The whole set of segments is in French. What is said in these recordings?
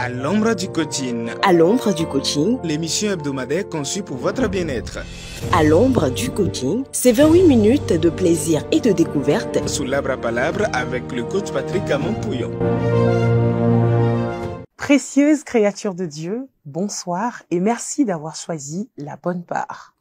À l'ombre du coaching. À l'ombre du coaching. L'émission hebdomadaire conçue pour votre bien-être. À l'ombre du coaching, c'est 28 minutes de plaisir et de découverte. Sous l'arbre à palabres avec le coach Patrick Amon-Pouillon. Précieuse créature de Dieu, bonsoir et merci d'avoir choisi la bonne part.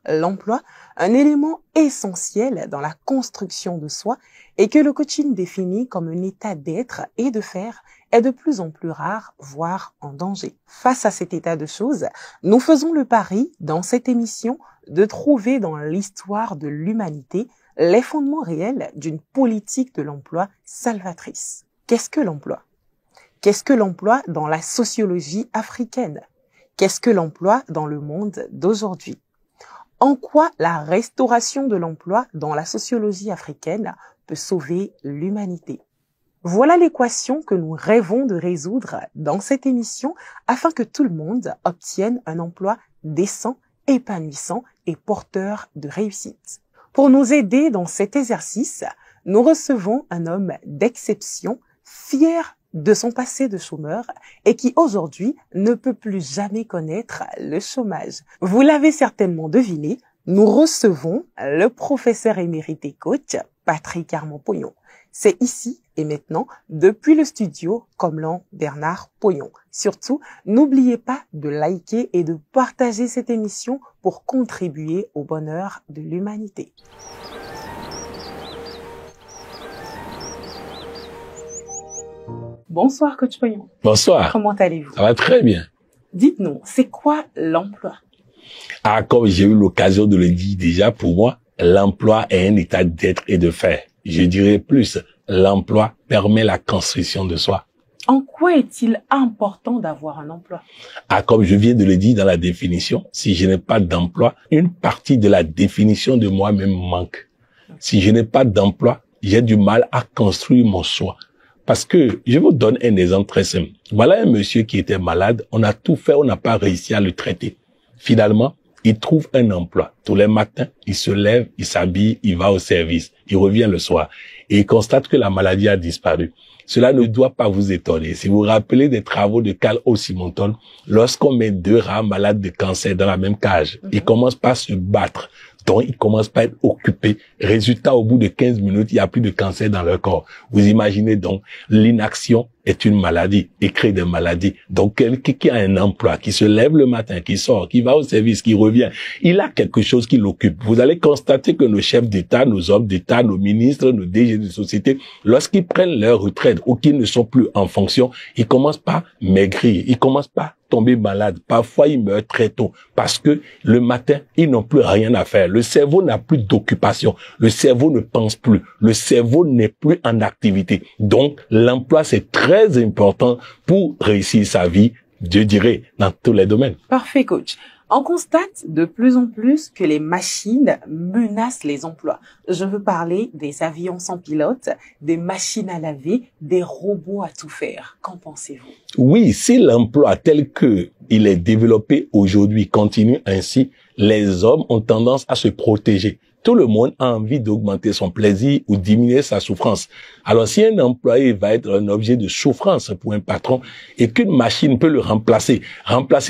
L'emploi, un élément essentiel dans la construction de soi et que le coaching définit comme un état d'être et de faire, est de plus en plus rare, voire en danger. Face à cet état de choses, nous faisons le pari, dans cette émission, de trouver dans l'histoire de l'humanité les fondements réels d'une politique de l'emploi salvatrice. Qu'est-ce que l'emploi? Qu'est-ce que l'emploi dans la sociologie africaine? Qu'est-ce que l'emploi dans le monde d'aujourd'hui? En quoi la restauration de l'emploi dans la sociologie africaine peut sauver l'humanité? Voilà l'équation que nous rêvons de résoudre dans cette émission afin que tout le monde obtienne un emploi décent, épanouissant et porteur de réussite. Pour nous aider dans cet exercice, nous recevons un homme d'exception, fier de son passé de chômeur et qui aujourd'hui ne peut plus jamais connaître le chômage. Vous l'avez certainement deviné, nous recevons le professeur émérite et coach Patrick Amon-Pouillon. C'est ici et maintenant, depuis le studio Comelin Bernard Pouillon. Surtout, n'oubliez pas de liker et de partager cette émission pour contribuer au bonheur de l'humanité. Bonsoir, coach Pouillon. Bonsoir. Comment allez-vous? Ça va très bien. Dites-nous, c'est quoi l'emploi? Ah, comme j'ai eu l'occasion de le dire déjà, pour moi, l'emploi est un état d'être et de faire. Je dirais plus, l'emploi permet la construction de soi. En quoi est-il important d'avoir un emploi? Ah, comme je viens de le dire dans la définition, si je n'ai pas d'emploi, une partie de la définition de moi-même manque. Si je n'ai pas d'emploi, j'ai du mal à construire mon soi. Parce que, je vous donne un exemple très simple. Voilà un monsieur qui était malade, on a tout fait, on n'a pas réussi à le traiter. Finalement, il trouve un emploi. Tous les matins, il se lève, il s'habille, il va au service. Il revient le soir et il constate que la maladie a disparu. Cela ne doit pas vous étonner. Si vous vous rappelez des travaux de Carl O. Simonton, lorsqu'on met deux rats malades de cancer dans la même cage, ils commencent par se battre. Donc, ils commencent par être occupés. Résultat, au bout de 15 minutes, il n'y a plus de cancer dans leur corps. Vous imaginez donc, l'inaction est une maladie et crée des maladies. Donc, quelqu'un qui a un emploi, qui se lève le matin, qui sort, qui va au service, qui revient, il a quelque chose qui l'occupe. Vous allez constater que nos chefs d'État, nos hommes d'État, nos ministres, nos DG de société, lorsqu'ils prennent leur retraite ou qu'ils ne sont plus en fonction, ils commencent par maigrir, ils commencent par tomber malade. Parfois, ils meurent très tôt parce que le matin, ils n'ont plus rien à faire. Le cerveau n'a plus d'occupation. Le cerveau ne pense plus. Le cerveau n'est plus en activité. Donc, l'emploi, c'est très important pour réussir sa vie, je dirais, dans tous les domaines. Parfait, coach. On constate de plus en plus que les machines menacent les emplois. Je veux parler des avions sans pilote, des machines à laver, des robots à tout faire. Qu'en pensez-vous? Oui, si l'emploi tel que il est développé aujourd'hui continue ainsi, les hommes ont tendance à se protéger. Tout le monde a envie d'augmenter son plaisir ou diminuer sa souffrance. Alors, si un employé va être un objet de souffrance pour un patron et qu'une machine peut le remplacer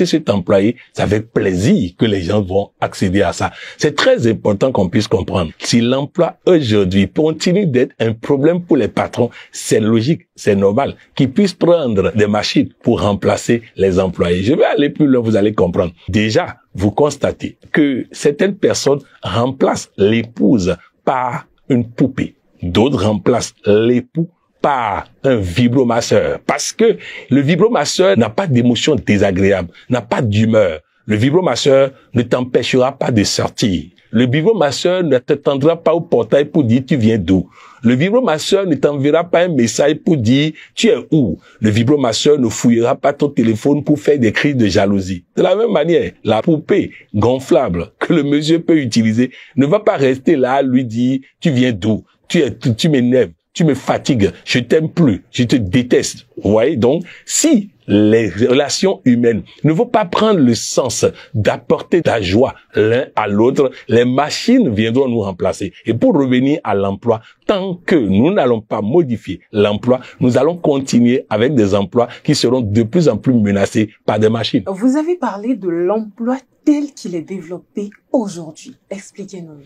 cet employé, ça fait plaisir que les gens vont accéder à ça. C'est très important qu'on puisse comprendre. Si l'emploi aujourd'hui continue d'être un problème pour les patrons, c'est logique, c'est normal qu'ils puissent prendre des machines pour remplacer les employés. Je vais aller plus loin, vous allez comprendre. Déjà, vous constatez que certaines personnes remplacent l'épouse par une poupée. D'autres remplacent l'époux par un vibromasseur. Parce que le vibromasseur n'a pas d'émotion désagréable, n'a pas d'humeur. Le vibromasseur ne t'empêchera pas de sortir. Le vibromasseur ne te tendra pas au portail pour dire tu viens d'où. Le vibromasseur ne t'enverra pas un message pour dire tu es où. Le vibromasseur ne fouillera pas ton téléphone pour faire des cris de jalousie. De la même manière, la poupée gonflable que le monsieur peut utiliser ne va pas rester là à lui dire tu viens d'où. Tu m'énerves, tu me fatigues, je t'aime plus, je te déteste. Vous voyez donc, si les relations humaines ne vont pas prendre le sens d'apporter la joie l'un à l'autre, les machines viendront nous remplacer. Et pour revenir à l'emploi, tant que nous n'allons pas modifier l'emploi, nous allons continuer avec des emplois qui seront de plus en plus menacés par des machines. Vous avez parlé de l'emploi tel qu'il est développé aujourd'hui. Expliquez-nous.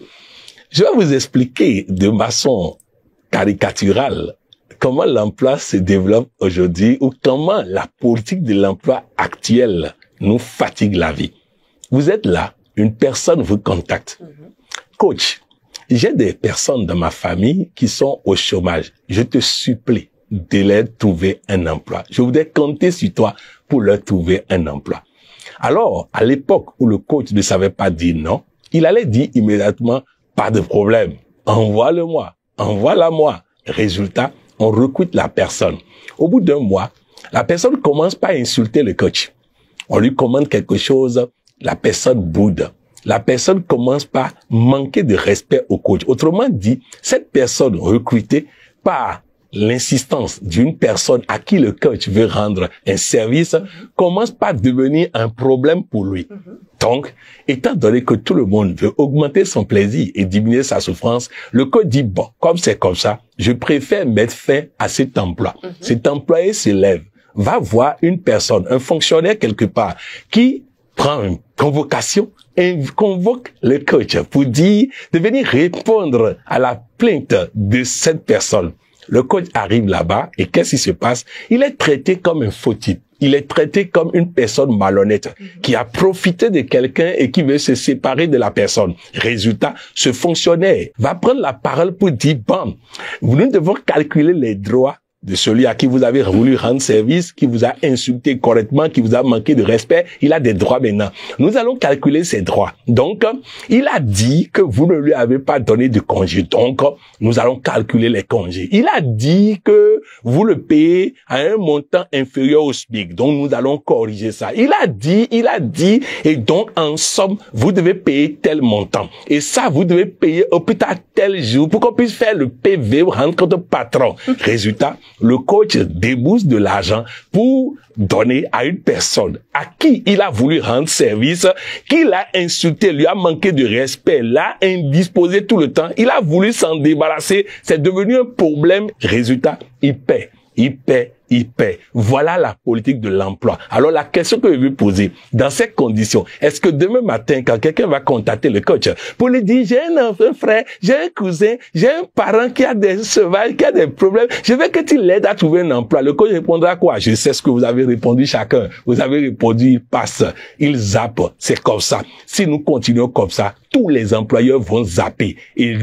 Je vais vous expliquer de façon caricaturale comment l'emploi se développe aujourd'hui ou comment la politique de l'emploi actuelle nous fatigue la vie. Vous êtes là, une personne vous contacte. Coach, j'ai des personnes dans ma famille qui sont au chômage. Je te supplie de leur trouver un emploi. Je voudrais compter sur toi pour leur trouver un emploi. Alors, à l'époque où le coach ne savait pas dire non, il allait dire immédiatement, pas de problème, envoie-le-moi, envoie-la-moi. Résultat, on recrute la personne. Au bout d'un mois, la personne commence par insulter le coach. On lui commande quelque chose, la personne boude. La personne commence par manquer de respect au coach. Autrement dit, cette personne recrutée par l'insistance d'une personne à qui le coach veut rendre un service commence par devenir un problème pour lui. Donc, étant donné que tout le monde veut augmenter son plaisir et diminuer sa souffrance, le coach dit, bon, comme c'est comme ça, je préfère mettre fin à cet emploi. Cet employé se lève, va voir une personne, un fonctionnaire quelque part, qui prend une convocation et convoque le coach pour dire de venir répondre à la plainte de cette personne. Le coach arrive là-bas et qu'est-ce qui se passe? Il est traité comme un faux type. Il est traité comme une personne malhonnête qui a profité de quelqu'un et qui veut se séparer de la personne. Résultat, ce fonctionnaire va prendre la parole pour dire, bon, nous devons calculer les droits de celui à qui vous avez voulu rendre service, qui vous a insulté correctement, qui vous a manqué de respect. Il a des droits maintenant. Nous allons calculer ses droits. Donc, il a dit que vous ne lui avez pas donné de congé. Donc, nous allons calculer les congés. Il a dit que vous le payez à un montant inférieur au SMIC. Donc, nous allons corriger ça. Il a dit, et donc, en somme, vous devez payer tel montant. Et ça, vous devez payer au plus tard tel jour pour qu'on puisse faire le PV ou rendre compte au patron. Résultat, le coach débourse de l'argent pour donner à une personne à qui il a voulu rendre service, qui l'a insulté, lui a manqué de respect, l'a indisposé tout le temps, il a voulu s'en débarrasser, c'est devenu un problème. Résultat, il paie. Voilà la politique de l'emploi. Alors la question que je veux poser, dans ces conditions, est-ce que demain matin, quand quelqu'un va contacter le coach pour lui dire, j'ai un frère, j'ai un cousin, j'ai un parent qui a des sauvages, qui a des problèmes, je veux que tu l'aides à trouver un emploi. Le coach répondra quoi? Je sais ce que vous avez répondu chacun. Vous avez répondu, il passe, il zappe. C'est comme ça. Si nous continuons comme ça, tous les employeurs vont zapper et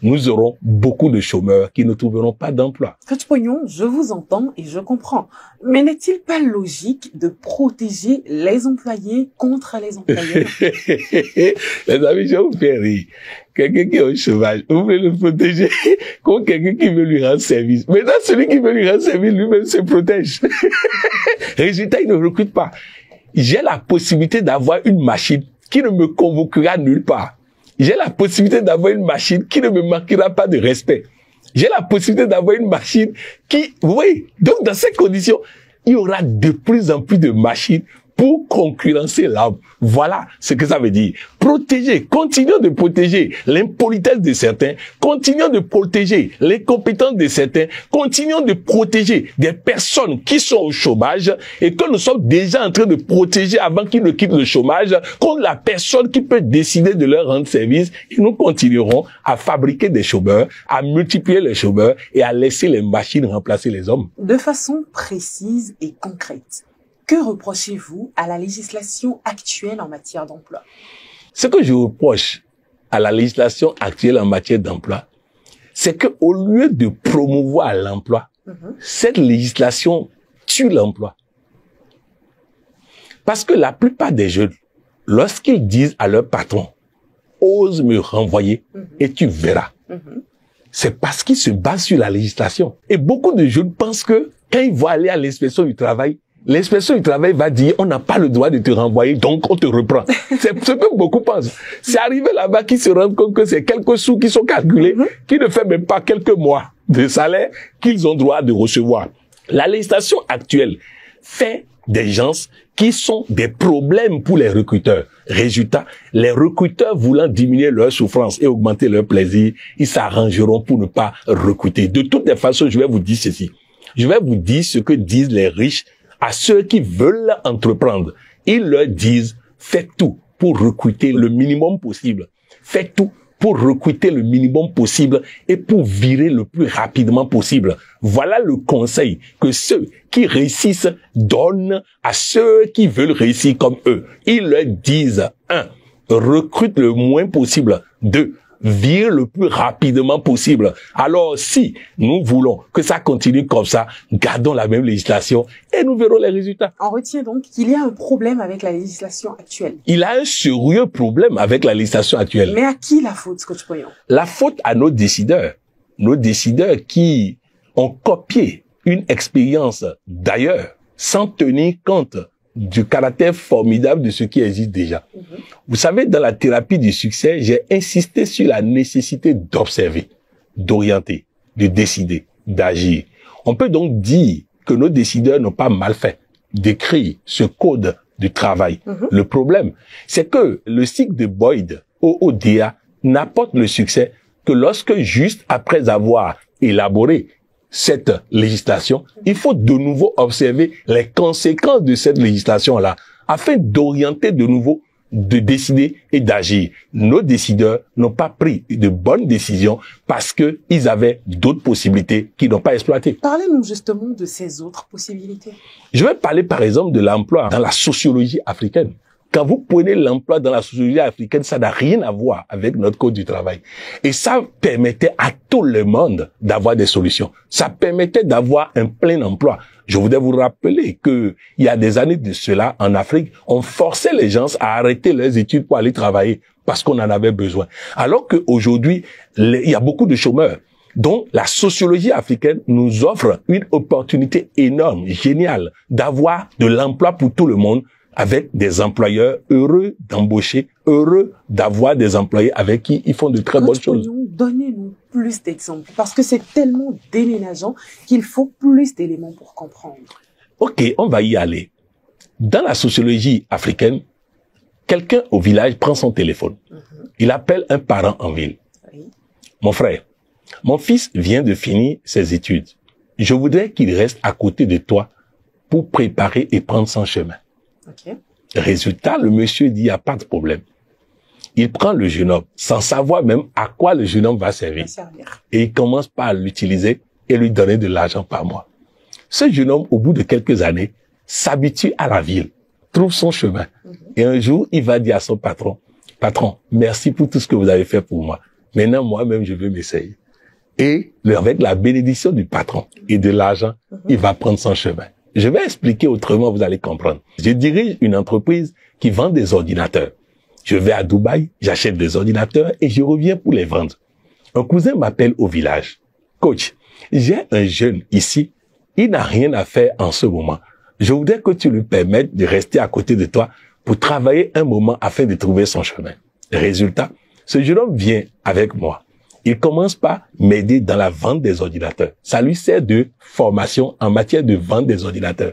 nous aurons beaucoup de chômeurs qui ne trouveront pas d'emploi. Coach Pognon, je vous entends et je comprends. Mais n'est-il pas logique de protéger les employés contre les employeurs? Les amis, je vous fais rire. Quelqu'un qui est au chômage, vous voulez le protéger contre quelqu'un qui veut lui rendre service. Maintenant, celui qui veut lui rendre service, lui-même se protège. Résultat, il ne recrute pas. J'ai la possibilité d'avoir une machine qui ne me convoquera nulle part. J'ai la possibilité d'avoir une machine qui ne me manquera pas de respect. J'ai la possibilité d'avoir une machine qui, oui, donc dans ces conditions, il y aura de plus en plus de machines pour concurrencer l'homme. Voilà ce que ça veut dire. Protéger, continuons de protéger l'impolitesse de certains, continuons de protéger les compétences de certains, continuons de protéger des personnes qui sont au chômage et que nous sommes déjà en train de protéger avant qu'ils ne quittent le chômage contre la personne qui peut décider de leur rendre service. Et nous continuerons à fabriquer des chômeurs, à multiplier les chômeurs et à laisser les machines remplacer les hommes. De façon précise et concrète, que reprochez-vous à la législation actuelle en matière d'emploi? Ce que je reproche à la législation actuelle en matière d'emploi, c'est que au lieu de promouvoir l'emploi, cette législation tue l'emploi. Parce que la plupart des jeunes, lorsqu'ils disent à leur patron, ose me renvoyer et tu verras, c'est parce qu'ils se basent sur la législation. Et beaucoup de jeunes pensent que quand ils vont aller à l'inspection du travail, l'inspection du travail va dire, on n'a pas le droit de te renvoyer, donc on te reprend. C'est ce que beaucoup pensent. C'est arrivé là-bas qu'ils se rendent compte que c'est quelques sous qui sont calculés, qui ne fait même pas quelques mois de salaire qu'ils ont droit de recevoir. La législation actuelle fait des gens qui sont des problèmes pour les recruteurs. Résultat, les recruteurs voulant diminuer leur souffrance et augmenter leur plaisir, ils s'arrangeront pour ne pas recruter. De toutes les façons, je vais vous dire ceci. Je vais vous dire ce que disent les riches à ceux qui veulent entreprendre. Ils leur disent, faites tout pour recruter le minimum possible. Faites tout pour recruter le minimum possible et pour virer le plus rapidement possible. Voilà le conseil que ceux qui réussissent donnent à ceux qui veulent réussir comme eux. Ils leur disent, 1, recrute le moins possible. 2, vire le plus rapidement possible. Alors, si nous voulons que ça continue comme ça, gardons la même législation et nous verrons les résultats. On retient donc qu'il y a un problème avec la législation actuelle. Il a un sérieux problème avec la législation actuelle. Mais à qui la faute, Coach Poyon? La faute à nos décideurs qui ont copié une expérience d'ailleurs sans tenir compte du caractère formidable de ce qui existe déjà. Vous savez, dans la thérapie du succès, j'ai insisté sur la nécessité d'observer, d'orienter, de décider, d'agir. On peut donc dire que nos décideurs n'ont pas mal fait d'écrire ce code du travail. Le problème, c'est que le cycle de Boyd, OODA, n'apporte le succès que lorsque, juste après avoir élaboré cette législation, il faut de nouveau observer les conséquences de cette législation-là, afin d'orienter de nouveau, de décider et d'agir. Nos décideurs n'ont pas pris de bonnes décisions parce que ils avaient d'autres possibilités qu'ils n'ont pas exploitées. Parlez-nous justement de ces autres possibilités. Je vais parler par exemple de l'emploi dans la sociologie africaine. Quand vous prenez l'emploi dans la sociologie africaine, ça n'a rien à voir avec notre code du travail. Et ça permettait à tout le monde d'avoir des solutions. Ça permettait d'avoir un plein emploi. Je voudrais vous rappeler que il y a des années de cela, en Afrique, on forçait les gens à arrêter leurs études pour aller travailler parce qu'on en avait besoin. Alors qu'aujourd'hui, il y a beaucoup de chômeurs. Donc, la sociologie africaine nous offre une opportunité énorme, géniale, d'avoir de l'emploi pour tout le monde, avec des employeurs heureux d'embaucher, heureux d'avoir des employés avec qui ils font de très bonnes choses. Donnez-nous plus d'exemples, parce que c'est tellement déménageant qu'il faut plus d'éléments pour comprendre. Ok, on va y aller. Dans la sociologie africaine, quelqu'un au village prend son téléphone. Il appelle un parent en ville. Oui. Mon frère, mon fils vient de finir ses études. Je voudrais qu'il reste à côté de toi pour préparer et prendre son chemin. Okay. Résultat, le monsieur dit, il n'y a pas de problème. Il prend le jeune homme, sans savoir même à quoi le jeune homme va servir. Et il commence par l'utiliser et lui donner de l'argent par mois. Ce jeune homme, au bout de quelques années, s'habitue à la ville, trouve son chemin. Et un jour, il va dire à son patron, « Patron, merci pour tout ce que vous avez fait pour moi. Maintenant, moi-même, je veux m'essayer. » Et avec la bénédiction du patron et de l'argent, il va prendre son chemin. Je vais expliquer autrement, vous allez comprendre. Je dirige une entreprise qui vend des ordinateurs. Je vais à Dubaï, j'achète des ordinateurs et je reviens pour les vendre. Un cousin m'appelle au village. Coach, j'ai un jeune ici, il n'a rien à faire en ce moment. Je voudrais que tu lui permettes de rester à côté de toi pour travailler un moment afin de trouver son chemin. Résultat, ce jeune homme vient avec moi. Il commence par m'aider dans la vente des ordinateurs. Ça lui sert de formation en matière de vente des ordinateurs.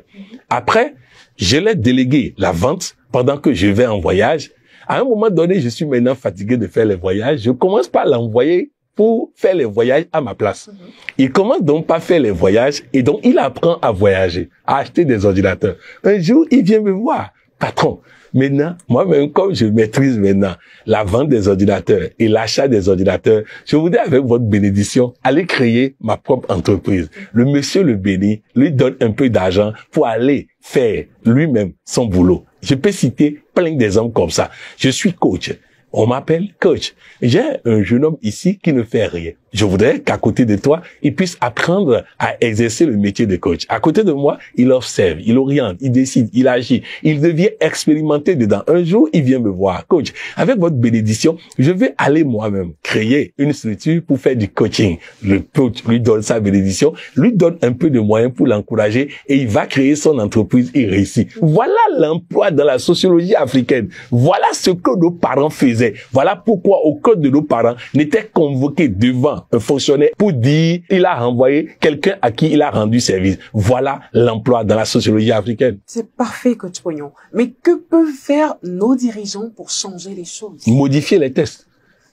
Après, je l'ai délégué la vente pendant que je vais en voyage. À un moment donné, je suis maintenant fatigué de faire les voyages. Je commence par l'envoyer pour faire les voyages à ma place. Il commence donc par faire les voyages et donc il apprend à voyager, à acheter des ordinateurs. Un jour, il vient me voir. Patron, maintenant, moi-même, comme je maîtrise maintenant la vente des ordinateurs et l'achat des ordinateurs, je voudrais, avec votre bénédiction, aller créer ma propre entreprise. Le monsieur le bénit, lui donne un peu d'argent pour aller faire lui-même son boulot. Je peux citer plein d'exemples comme ça. Je suis coach. On m'appelle coach. J'ai un jeune homme ici qui ne fait rien. Je voudrais qu'à côté de toi, il puisse apprendre à exercer le métier de coach. À côté de moi, il observe, il oriente, il décide, il agit. Il devient expérimenté dedans. Un jour, il vient me voir. Coach, avec votre bénédiction, je vais aller moi-même créer une structure pour faire du coaching. Le coach lui donne sa bénédiction, lui donne un peu de moyens pour l'encourager et il va créer son entreprise et réussir. Voilà l'emploi dans la sociologie africaine. Voilà ce que nos parents faisaient. Voilà pourquoi aucun de nos parents n'était convoqué devant un fonctionnaire pour dire il a renvoyé quelqu'un à qui il a rendu service. Voilà l'emploi dans la sociologie africaine. C'est parfait, coach Pognon. Mais que peuvent faire nos dirigeants pour changer les choses? Modifier les tests.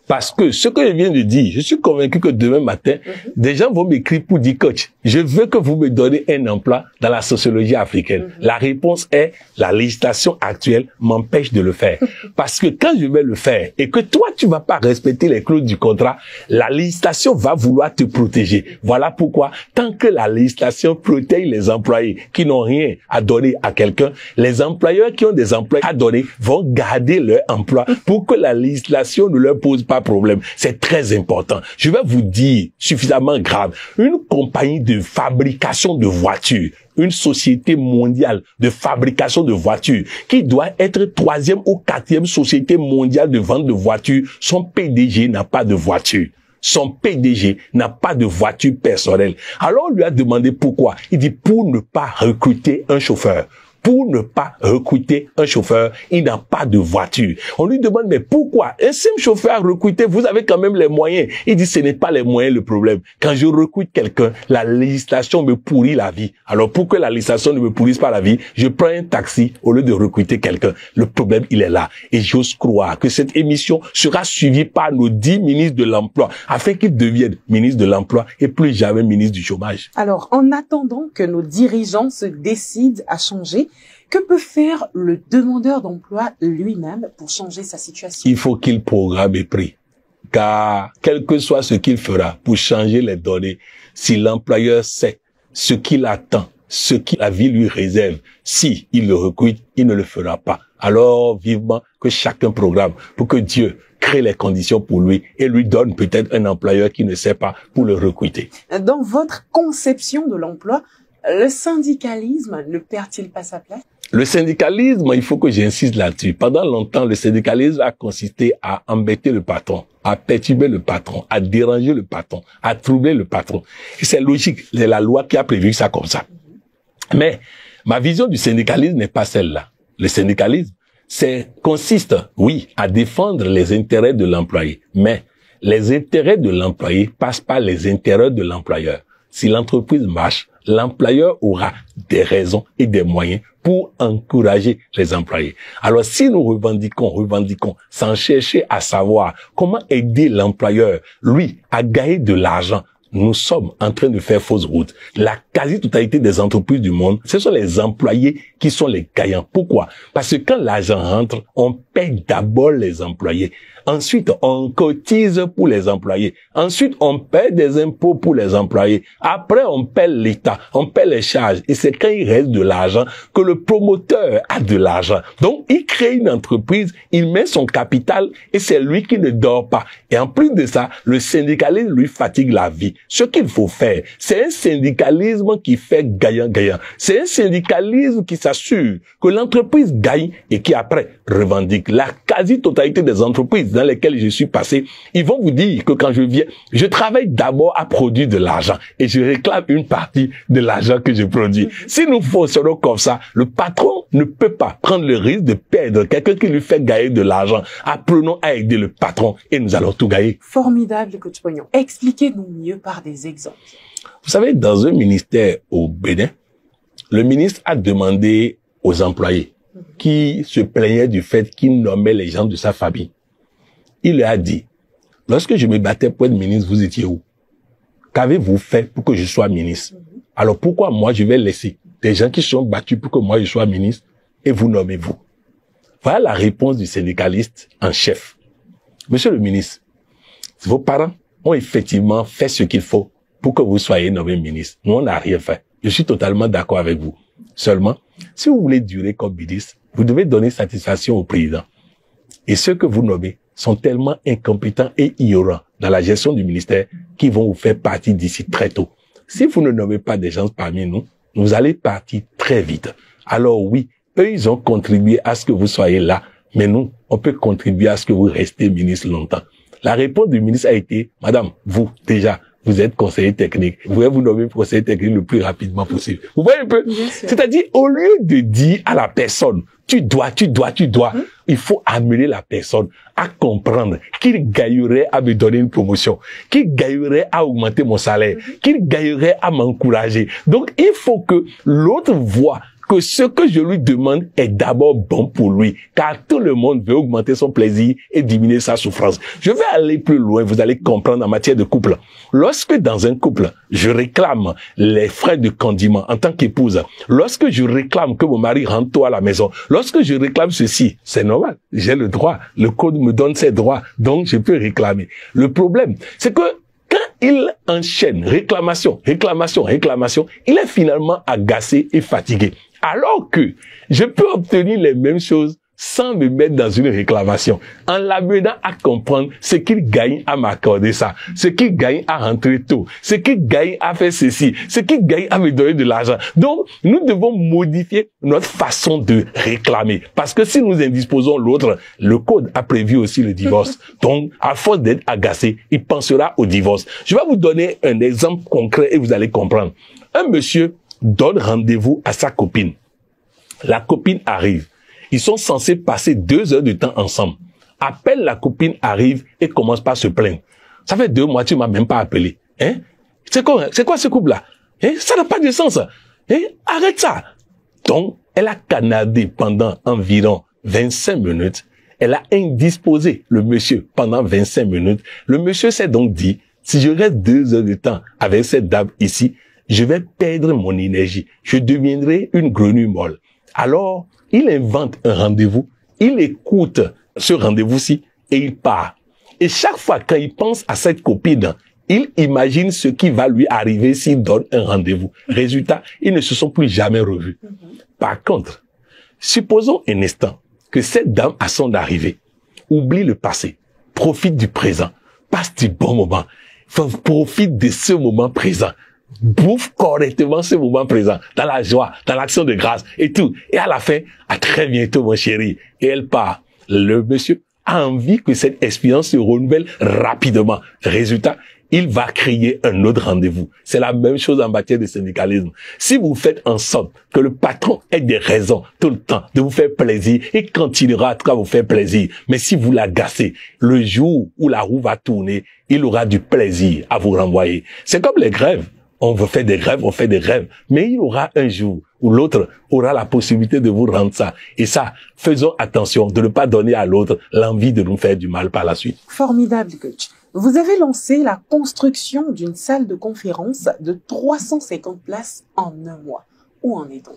Parce que ce que je viens de dire, je suis convaincu que demain matin, des gens vont m'écrire pour dire, coach, je veux que vous me donnez un emploi dans la sociologie africaine. La réponse est, la législation actuelle m'empêche de le faire. Parce que quand je vais le faire et que toi, tu vas pas respecter les clauses du contrat, la législation va vouloir te protéger. Voilà pourquoi, tant que la législation protège les employés qui n'ont rien à donner à quelqu'un, les employeurs qui ont des emplois à donner vont garder leur emploi pour que la législation ne leur pose pas problème. C'est très important. Je vais vous dire, suffisamment grave, une compagnie de fabrication de voitures, une société mondiale de fabrication de voitures, qui doit être 3e ou 4e société mondiale de vente de voitures, son PDG n'a pas de voiture. Son PDG n'a pas de voiture personnelle. Alors on lui a demandé pourquoi. Il dit pour ne pas recruter un chauffeur. Pour ne pas recruter un chauffeur, il n'a pas de voiture. On lui demande, mais pourquoi? Un simple chauffeur à recruter, vous avez quand même les moyens. Il dit, ce n'est pas les moyens le problème. Quand je recrute quelqu'un, la législation me pourrit la vie. Alors, pour que la législation ne me pourrisse pas la vie, je prends un taxi au lieu de recruter quelqu'un. Le problème, il est là. Et j'ose croire que cette émission sera suivie par nos 10 ministres de l'Emploi, afin qu'ils deviennent ministres de l'Emploi et plus jamais ministres du chômage. Alors, en attendant que nos dirigeants se décident à changer, que peut faire le demandeur d'emploi lui-même pour changer sa situation? Il faut qu'il programme et prie. Car quel que soit ce qu'il fera pour changer les données, si l'employeur sait ce qu'il attend, ce que la vie lui réserve, si il le recrute, il ne le fera pas. Alors, vivement que chacun programme pour que Dieu crée les conditions pour lui et lui donne peut-être un employeur qui ne sait pas pour le recruter. Dans votre conception de l'emploi, le syndicalisme ne perd-il pas sa place? Le syndicalisme, il faut que j'insiste là-dessus. Pendant longtemps, le syndicalisme a consisté à embêter le patron, à perturber le patron, à déranger le patron, à troubler le patron. Et c'est logique, c'est la loi qui a prévu ça comme ça. Mais ma vision du syndicalisme n'est pas celle-là. Le syndicalisme, consiste, oui, à défendre les intérêts de l'employé. Mais les intérêts de l'employé passent par les intérêts de l'employeur. Si l'entreprise marche, l'employeur aura des raisons et des moyens pour encourager les employés. Alors, si nous revendiquons, sans chercher à savoir comment aider l'employeur, lui, à gagner de l'argent, nous sommes en train de faire fausse route. La quasi-totalité des entreprises du monde, ce sont les employés qui sont les gagnants. Pourquoi? Parce que quand l'argent rentre, on paye d'abord les employés. Ensuite, on cotise pour les employés. Ensuite, on paie des impôts pour les employés. Après, on paie l'État, on paie les charges. Et c'est quand il reste de l'argent que le promoteur a de l'argent. Donc, il crée une entreprise, il met son capital et c'est lui qui ne dort pas. Et en plus de ça, le syndicalisme lui fatigue la vie. Ce qu'il faut faire, c'est un syndicalisme qui fait gagnant-gagnant. C'est un syndicalisme qui s'assure que l'entreprise gagne et qui après revendique. La quasi-totalité des entreprises dans lesquelles je suis passé, ils vont vous dire que quand je viens, je travaille d'abord à produire de l'argent et je réclame une partie de l'argent que je produis. Si nous fonctionnons comme ça, le patron ne peut pas prendre le risque de perdre quelqu'un qui lui fait gagner de l'argent. Apprenons à aider le patron et nous allons tout gagner. Formidable, coach Pognon. Expliquez-nous mieux par des exemples. Vous savez, dans un ministère au Bénin, le ministre a demandé aux employés qui se plaignaient du fait qu'il nommait les gens de sa famille. Il leur a dit, lorsque je me battais pour être ministre, vous étiez où? Qu'avez-vous fait pour que je sois ministre? Alors pourquoi moi je vais laisser des gens qui sont battus pour que moi je sois ministre et vous nommez-vous? Voilà la réponse du syndicaliste en chef. Monsieur le ministre, vos parents ont effectivement fait ce qu'il faut pour que vous soyez nommé ministre. Nous, on n'a rien fait. Je suis totalement d'accord avec vous. Seulement, si vous voulez durer comme ministre, vous devez donner satisfaction au président. Et ceux que vous nommez sont tellement incompétents et ignorants dans la gestion du ministère qu'ils vont vous faire partir d'ici très tôt. Si vous ne nommez pas des gens parmi nous, vous allez partir très vite. Alors oui, eux, ils ont contribué à ce que vous soyez là, mais nous, on peut contribuer à ce que vous restez ministre longtemps. La réponse du ministre a été, madame, vous, déjà, vous êtes conseiller technique. Vous pouvez vous nommer conseiller technique le plus rapidement possible. Vous voyez un peu? C'est-à-dire, au lieu de dire à la personne, tu dois, il faut amener la personne à comprendre qu'il gagnerait à me donner une promotion, qu'il gagnerait à augmenter mon salaire, qu'il gagnerait à m'encourager. Donc, il faut que l'autre voit que ce que je lui demande est d'abord bon pour lui, car tout le monde veut augmenter son plaisir et diminuer sa souffrance. Je vais aller plus loin, vous allez comprendre en matière de couple. Lorsque dans un couple, je réclame les frais de condiment en tant qu'épouse, lorsque je réclame que mon mari rentre tôt à la maison, lorsque je réclame ceci, c'est normal, j'ai le droit, le code me donne ses droits, donc je peux réclamer. Le problème, c'est que il enchaîne réclamation, il est finalement agacé et fatigué. Alors que je peux obtenir les mêmes choses sans me mettre dans une réclamation, en l'amenant à comprendre ce qu'il gagne à m'accorder ça, ce qu'il gagne à rentrer tôt, ce qu'il gagne à faire ceci, ce qu'il gagne à me donner de l'argent. Donc, nous devons modifier notre façon de réclamer. Parce que si nous indisposons l'autre, le code a prévu aussi le divorce. Donc, à force d'être agacé, il pensera au divorce. Je vais vous donner un exemple concret et vous allez comprendre. Un monsieur donne rendez-vous à sa copine. La copine arrive. Ils sont censés passer 2 heures de temps ensemble. À peine la copine arrive et commence par se plaindre. Ça fait 2 mois, tu m'as même pas appelé. Hein? C'est quoi ce couple-là? Hein? Ça n'a pas de sens. Hein? Arrête ça. Donc, elle a canardé pendant environ 25 minutes. Elle a indisposé le monsieur pendant 25 minutes. Le monsieur s'est donc dit, si je reste 2 heures de temps avec cette dame ici, je vais perdre mon énergie. Je deviendrai une grenouille molle. Alors, il invente un rendez-vous, il écoute ce rendez-vous-ci et il part. Et chaque fois quand il pense à cette copine, il imagine ce qui va lui arriver s'il donne un rendez-vous. Résultat, ils ne se sont plus jamais revus. Par contre, supposons un instant que cette dame à son arrivée oublie le passé, profite du présent, passe du bon moment, profite de ce moment présent, bouffe correctement ce moment présent, dans la joie, dans l'action de grâce et tout. Et à la fin, à très bientôt mon chéri. Et elle part. Le monsieur a envie que cette expérience se renouvelle rapidement. Résultat, il va créer un autre rendez-vous. C'est la même chose en matière de syndicalisme. Si vous faites en sorte que le patron ait des raisons tout le temps de vous faire plaisir, il continuera à vous faire plaisir. Mais si vous l'agacez, le jour où la roue va tourner, il aura du plaisir à vous renvoyer. C'est comme les grèves. On fait des grèves, mais il y aura un jour où l'autre aura la possibilité de vous rendre ça. Et ça, faisons attention de ne pas donner à l'autre l'envie de nous faire du mal par la suite. Formidable, coach. Vous avez lancé la construction d'une salle de conférence de 350 places en 1 mois. Où en est-on?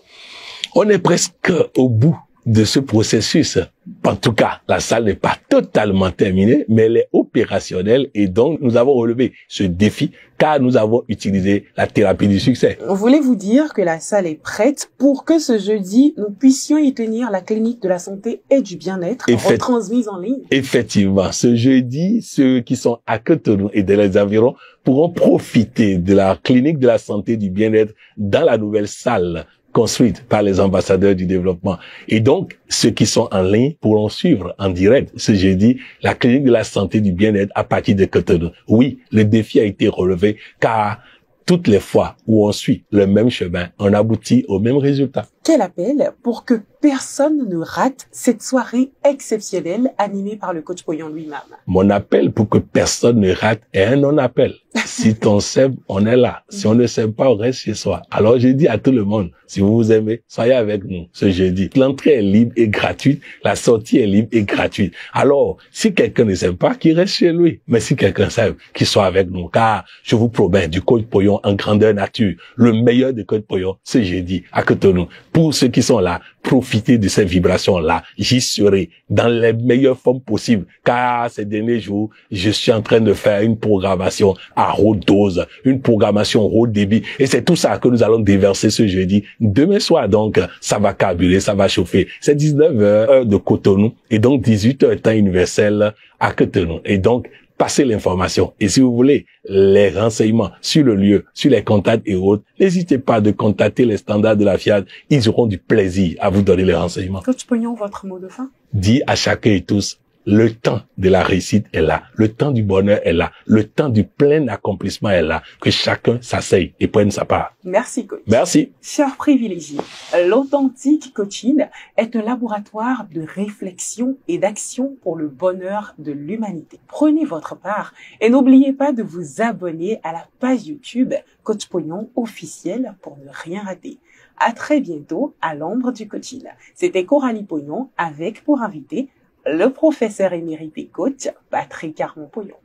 On est presque au bout de ce processus. En tout cas, la salle n'est pas totalement terminée, mais elle est opérationnelle et donc nous avons relevé ce défi car nous avons utilisé la thérapie du succès. Voulez-vous dire que la salle est prête pour que ce jeudi, nous puissions y tenir la clinique de la santé et du bien-être retransmise en ligne? Effectivement, ce jeudi, ceux qui sont à Cotonou et dans les environs pourront profiter de la clinique de la santé et du bien-être dans la nouvelle salle construite par les ambassadeurs du développement. Et donc, ceux qui sont en ligne pourront suivre en direct ce jeudi la clinique de la santé du bien-être à partir de Cotonou. Oui, le défi a été relevé car toutes les fois où on suit le même chemin, on aboutit au même résultat. Quel appel pour que personne ne rate cette soirée exceptionnelle animée par le coach Poyon lui-même? Mon appel pour que personne ne rate est un non-appel. Si on s'aime, on est là. Si on ne s'aime pas, on reste chez soi. Alors je dis à tout le monde, si vous vous aimez, soyez avec nous ce jeudi. L'entrée est libre et gratuite, la sortie est libre et gratuite. Alors, si quelqu'un ne s'aime pas, qu'il reste chez lui. Mais si quelqu'un s'aime, qu'il soit avec nous. Car je vous promets du coach Poyon en grandeur nature, le meilleur de coach Poyon ce jeudi à Cotonou. Pour ceux qui sont là, profitez de ces vibrations-là. J'y serai dans les meilleures formes possibles. Car ces derniers jours, je suis en train de faire une programmation à haute dose, une programmation haut débit. Et c'est tout ça que nous allons déverser ce jeudi. Demain soir, donc, ça va carburer, ça va chauffer. C'est 19h, heure de Cotonou. Et donc, 18h, temps universel à Cotonou. Et donc, passez l'information. Et si vous voulez les renseignements sur le lieu, sur les contacts et autres, n'hésitez pas de contacter les standards de la FIAD. Ils auront du plaisir à vous donner les renseignements. Coach Poyon, votre mot de fin? Dis à chacun et tous, Le temps de la réussite est là. Le temps du bonheur est là. Le temps du plein accomplissement est là. Que chacun s'asseye et prenne sa part. Merci, coach. Merci. Chers privilégiés, l'authentique coaching est un laboratoire de réflexion et d'action pour le bonheur de l'humanité. Prenez votre part et n'oubliez pas de vous abonner à la page YouTube Coach Pognon officielle pour ne rien rater. À très bientôt à l'ombre du coaching. C'était Coralie Pognon avec pour invité le professeur émérité coach Patrick Armand-Pognon.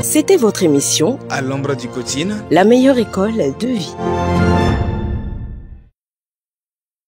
C'était votre émission À l'ombre du coaching. La meilleure école de vie.